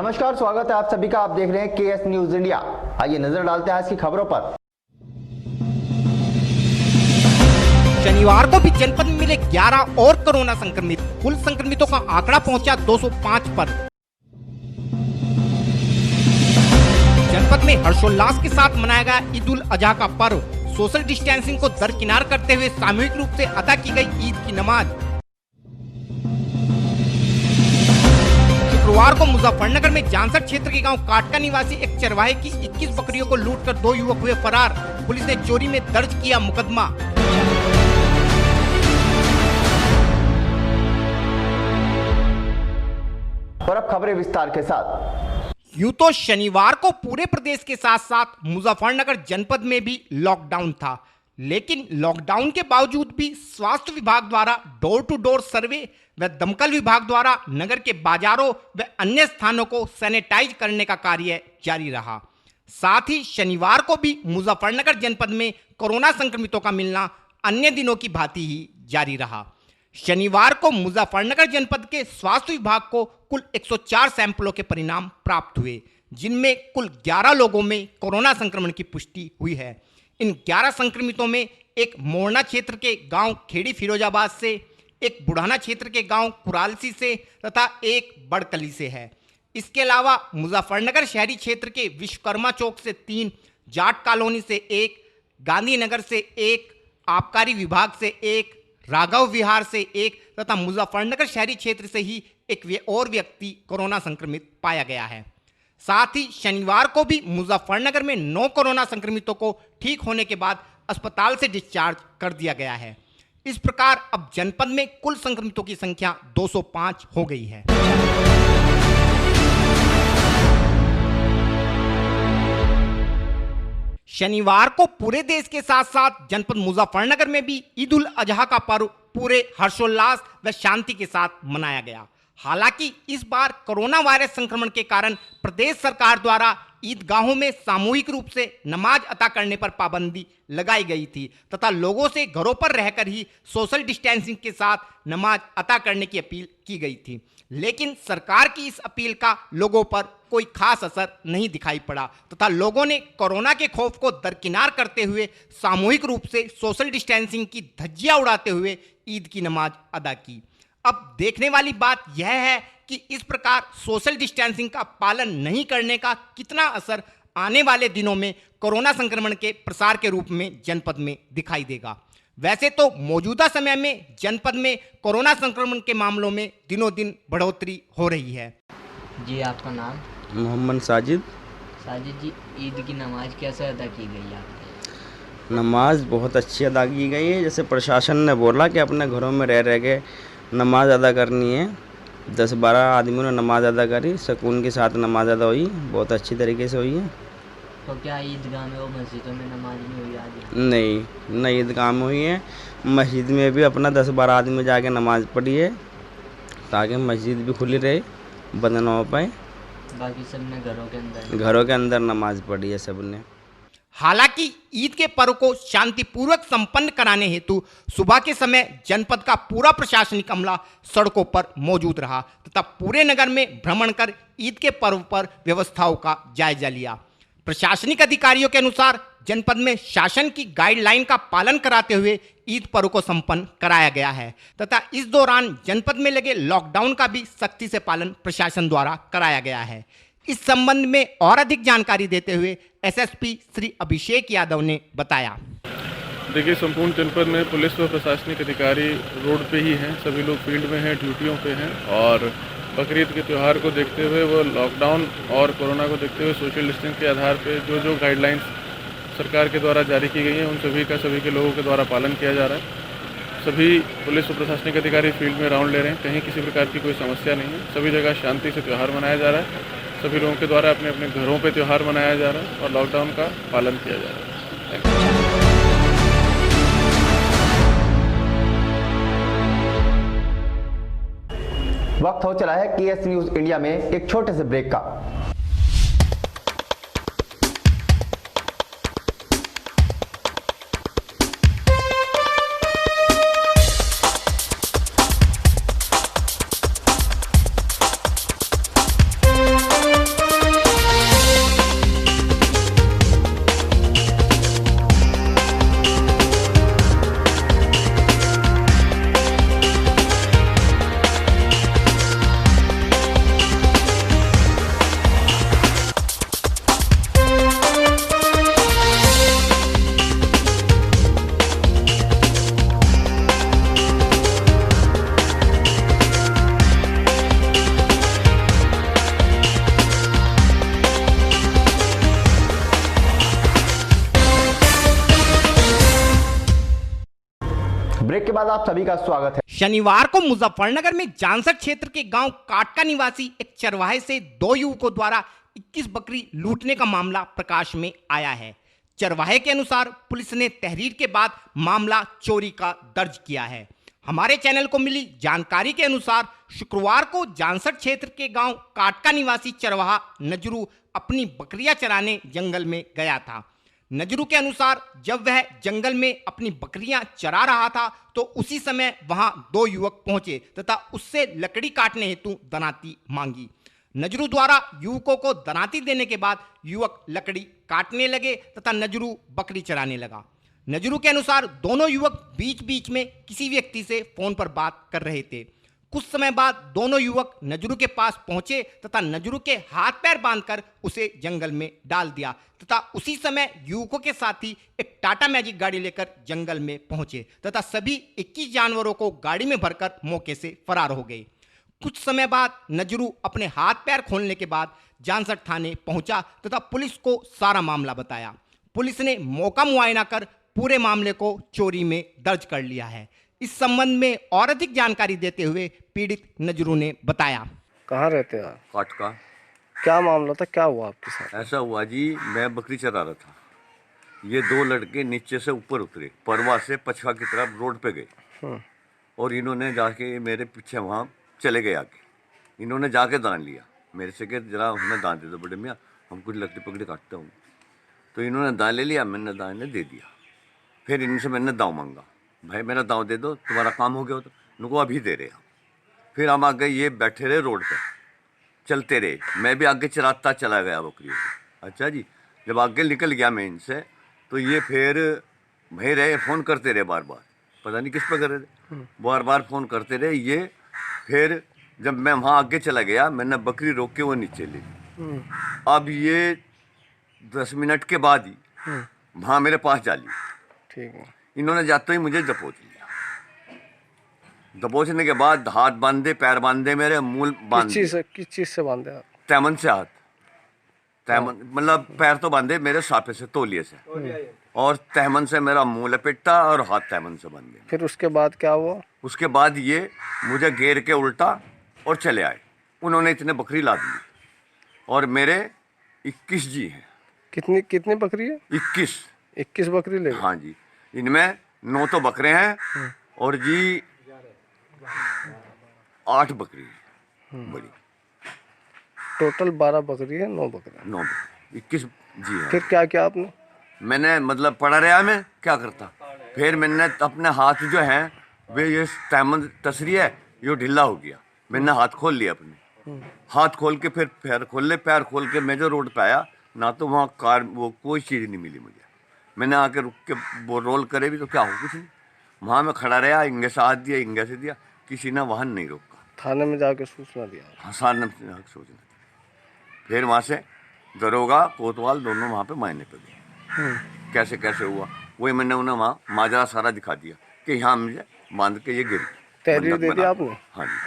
नमस्कार, स्वागत है आप सभी का। आप देख रहे हैं केएस न्यूज इंडिया। आइए नजर डालते हैं आज की खबरों पर। शनिवार को भी जनपद में मिले 11 और कोरोना संक्रमित। कुल संक्रमितों का आंकड़ा पहुंचा 205 पर। जनपद में हर्षोल्लास के साथ मनाया गया ईद उल अजहा का पर्व। सोशल डिस्टेंसिंग को दरकिनार करते हुए सामूहिक रूप से अदा की गई ईद की नमाज। शुक्रवार को मुजफ्फरनगर में जानसठ क्षेत्र के गांव काटका निवासी एक चरवाहे की 21 बकरियों को लूटकर 2 युवक हुए फरार। पुलिस ने चोरी में दर्ज किया मुकदमा। और अब खबरें विस्तार के साथ। यूं तो शनिवार को पूरे प्रदेश के साथ साथ मुजफ्फरनगर जनपद में भी लॉकडाउन था, लेकिन लॉकडाउन के बावजूद भी स्वास्थ्य विभाग द्वारा डोर टू डोर सर्वे व दमकल विभाग द्वारा नगर के बाजारों व अन्य स्थानों को सैनिटाइज करने का कार्य जारी रहा। साथ ही शनिवार को भी मुजफ्फरनगर जनपद में कोरोना संक्रमितों का मिलना अन्य दिनों की भांति ही जारी रहा। शनिवार को मुजफ्फरनगर जनपद के स्वास्थ्य विभाग को कुल 104 सैंपलों के परिणाम प्राप्त हुए, जिनमें कुल 11 लोगों में कोरोना संक्रमण की पुष्टि हुई है। इन 11 संक्रमितों में एक मोरना क्षेत्र के गांव खेड़ी फिरोजाबाद से, एक बुढ़ाना क्षेत्र के गांव कुरालसी से तथा एक बड़कली से है। इसके अलावा मुजफ्फरनगर शहरी क्षेत्र के विश्वकर्मा चौक से 3, जाट कॉलोनी से 1, गांधीनगर से 1, आबकारी विभाग से 1, राघव विहार से 1 तथा मुजफ्फरनगर शहरी क्षेत्र से ही एक और व्यक्ति कोरोना संक्रमित पाया गया है। साथ ही शनिवार को भी मुजफ्फरनगर में 9 कोरोना संक्रमितों को ठीक होने के बाद अस्पताल से डिस्चार्ज कर दिया गया है। इस प्रकार अब जनपद में कुल संक्रमितों की संख्या 205 हो गई है। शनिवार को पूरे देश के साथ साथ जनपद मुजफ्फरनगर में भी ईद उल अजहा का पर्व पूरे हर्षोल्लास व शांति के साथ मनाया गया। हालांकि इस बार कोरोना वायरस संक्रमण के कारण प्रदेश सरकार द्वारा ईदगाहों में सामूहिक रूप से नमाज अता करने पर पाबंदी लगाई गई थी तथा लोगों से घरों पर रहकर ही सोशल डिस्टेंसिंग के साथ नमाज अता करने की अपील की गई थी। लेकिन सरकार की इस अपील का लोगों पर कोई खास असर नहीं दिखाई पड़ा तथा लोगों ने कोरोना के खौफ को दरकिनार करते हुए सामूहिक रूप से सोशल डिस्टेंसिंग की धज्जियां उड़ाते हुए ईद की नमाज अदा की। अब देखने वाली बात यह है कि इस प्रकार सोशल डिस्टेंसिंग का पालन नहीं करने का कितना असर आने वाले दिनों में कोरोना संक्रमण के प्रसार के रूप में जनपद में दिखाई देगा। वैसे तो मौजूदा समय में जनपद में कोरोना संक्रमण के मामलों में दिनों दिन बढ़ोतरी हो रही है। जी, आपका नाम? मोहम्मद साजिद। साजिद जी, ईद की नमाज कैसे अदा की गई आपने? नमाज बहुत अच्छी अदा की गई है। जैसे प्रशासन ने बोला कि अपने घरों में रह के नमाज अदा करनी है। 10-12 आदमियों ने नमाज अदा करी, सुकून के साथ नमाज अदा हुई, बहुत अच्छी तरीके से हुई है। तो क्या ईदगाह में और मस्जिदों में नमाज नहीं हुई आज? नहीं, ईदगाह में हुई है। मस्जिद में भी अपना 10-12 आदमी जाके नमाज पढ़ी है ताकि मस्जिद भी खुली रहे, बंद ना हो पाए। बाकी सब ने घरों के अंदर नमाज पढ़ी है सब ने। हालांकि ईद के पर्व को शांतिपूर्वक संपन्न कराने हेतु सुबह के समय जनपद का पूरा प्रशासनिक अमला सड़कों पर मौजूद रहा तथा पूरे नगर में भ्रमण कर ईद के पर्व पर व्यवस्थाओं का जायजा लिया। प्रशासनिक अधिकारियों के अनुसार जनपद में शासन की गाइडलाइन का पालन कराते हुए ईद पर्व को संपन्न कराया गया है तथा इस दौरान जनपद में लगे लॉकडाउन का भी सख्ती से पालन प्रशासन द्वारा कराया गया है। इस संबंध में और अधिक जानकारी देते हुए एसएसपी श्री अभिषेक यादव ने बताया। देखिए, संपूर्ण जनपद में पुलिस व प्रशासनिक अधिकारी रोड पे ही हैं, सभी लोग फील्ड में हैं, ड्यूटियों पे हैं और बकरीद के त्यौहार को देखते हुए वो लॉकडाउन और कोरोना को देखते हुए सोशल डिस्टेंस के आधार पे जो गाइडलाइंस सरकार के द्वारा जारी की गई हैं उन सभी के लोगों के द्वारा पालन किया जा रहा है। सभी पुलिस व प्रशासनिक अधिकारी फील्ड में राउंड ले रहे हैं, कहीं किसी प्रकार की कोई समस्या नहीं है। सभी जगह शांति से त्यौहार मनाया जा रहा है। सभी लोगों के द्वारा अपने अपने घरों पे त्यौहार मनाया जा रहा है और लॉकडाउन का पालन किया जा रहा है। वक्त हो चला है केएस न्यूज इंडिया में एक छोटे से ब्रेक का। ब्रेक के बाद आप सभी का स्वागत है। शनिवार को मुजफ्फरनगर में जानसठ क्षेत्र के गांव काटका निवासी एक चरवाहे से 2 युवकों द्वारा 21 बकरी लूटने का मामला प्रकाश में आया है। चरवाहे के अनुसार पुलिस ने तहरीर के बाद मामला चोरी का दर्ज किया है। हमारे चैनल को मिली जानकारी के अनुसार शुक्रवार को जानसठ क्षेत्र के गांव काटका निवासी चरवाहा नजरू अपनी बकरियां चराने जंगल में गया था। नजरू के अनुसार जब वह जंगल में अपनी बकरियां चरा रहा था तो उसी समय वहां 2 युवक पहुंचे तथा उससे लकड़ी काटने हेतु दनाती मांगी। नजरू द्वारा युवकों को दनाती देने के बाद युवक लकड़ी काटने लगे तथा नजरू बकरी चराने लगा। नजरू के अनुसार दोनों युवक बीच बीच में किसी व्यक्ति से फोन पर बात कर रहे थे। कुछ समय बाद दोनों युवक नजरू के पास पहुंचे तथा नजरू के हाथ पैर बांधकर उसे जंगल में डाल दिया तथा उसी समय युवकों के साथी एक टाटा मैजिक गाड़ी लेकर जंगल में पहुंचे तथा सभी 21 जानवरों को गाड़ी में भरकर मौके से फरार हो गए। कुछ समय बाद नजरू अपने हाथ पैर खोलने के बाद जानसठ थाने पहुंचा तथा पुलिस को सारा मामला बताया। पुलिस ने मौका मुआयना कर पूरे मामले को चोरी में दर्ज कर लिया है। इस संबंध में और अधिक जानकारी देते हुए पीड़ित नजरू ने बताया। कहाँ रहते हैं आप? काटका। क्या मामला था, क्या हुआ आपके साथ? ऐसा हुआ जी, मैं बकरी चरा रहा था। ये 2 लड़के नीचे से ऊपर उतरे, परवा से पछवा की तरफ रोड पे गए और इन्होंने जाके मेरे पीछे वहाँ चले गए आगे। इन्होंने जाके दान लिया मेरे से कि जरा हमें दान दे दो बड़े मियाँ, हम कुछ लकड़ी पकड़ी काटते हूँ। तो इन्होंने दान ले लिया, मैंने दान ने दे दिया। फिर इनसे मैंने दाव मांगा, भाई मेरा दाव दे दो, तुम्हारा काम हो गया हो तो। उनको अभी दे रहे हम। फिर हम आगे ये बैठे रहे रोड पर, चलते रहे। मैं भी आगे चराता चला गया बकरियों को। अच्छा जी, जब आगे निकल गया मैं इनसे तो ये फिर भाई रहे फ़ोन करते रहे बार बार, पता नहीं किस पे कर रहे थे, बार बार फ़ोन करते रहे ये। फिर जब मैं वहाँ आगे चला गया, मैंने बकरी रोक के वो नीचे ली। अब ये 10 मिनट के बाद ही वहाँ मेरे पास जा ली। ठीक है। इन्होंने जाते ही मुझे दबोच लिया। दबोचने के बाद हाथ बांधे, पैर बांधे, मेरे मूल बांधे। किस चीज से बांधे आप? तैमन से हाथ, तैमन मतलब पैर तो बांधे मेरे साफे से, तौलिए से, और तैमन से मेरा मुंह लपेटा और हाथ तैमन से बांधे। फिर उसके बाद क्या हुआ? उसके बाद ये मुझे घेर के उल्टा और चले आए। उन्होंने इतने बकरी ला दी और मेरे 21 जी हैं। कितनी बकरी है? 21 बकरी ले गए? हाँ जी, इनमें 9 तो बकरे हैं और जी 8 बकरी है बड़ी। टोटल 12 बकरी है, 9 बकरे। 9 21 जी है। फिर क्या किया आपने? मैंने मतलब पड़ा रहा, मैं क्या करता। फिर मैंने अपने हाथ जो हैं वे ये तैमन तसरी है, ये ढीला हो गया। मैंने हाथ खोल लिया अपने, हाथ खोल के फिर पैर खोल ले। पैर खोल के मैं जो रोड पे आया ना, तो वहाँ कार वो कोई चीज़ नहीं मिली मुझे। मैंने आके रुक के वो रोल करे भी तो क्या हो, कुछ नहीं। वहाँ मैं खड़ा रहा, इंगे से हाथ दिया, इंगे से दिया, किसी ने वाहन नहीं रोका। थाने में जाके सूचना दिया? हाँ, सारे ने सोचना। फिर वहाँ से दरोगा कोतवाल दोनों वहाँ पे मायने पे गए। कैसे कैसे हुआ वही मैंने उन्हें वहाँ माजरा सारा दिखा दिया कि यहाँ मुझे बांध के ये गिर। तहरीर दे दी आपने? हाँ जी,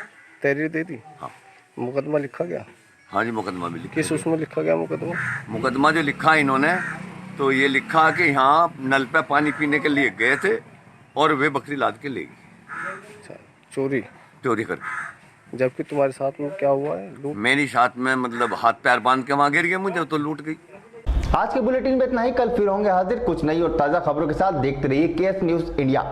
तहरीर दे दी। हाँ। मुकदमा लिखा गया? हाँ जी, मुकदमा भी लिखा। किस उसमें लिखा गया मुकदमा? मुकदमा जो लिखा इन्होंने तो ये लिखा कि यहाँ नल पे पानी पीने के लिए गए थे और वे बकरी लाद के ले गई। अच्छा, चोरी करके। जबकि तुम्हारे साथ में क्या हुआ है? लूट? मेरी साथ में मतलब हाथ पैर बांध के वहाँ गिर गए, मुझे तो लूट गई। आज के बुलेटिन में इतना ही। कल फिर होंगे हाजिर कुछ नई और ताजा खबरों के साथ। देखते रहिए केएस न्यूज़ इंडिया।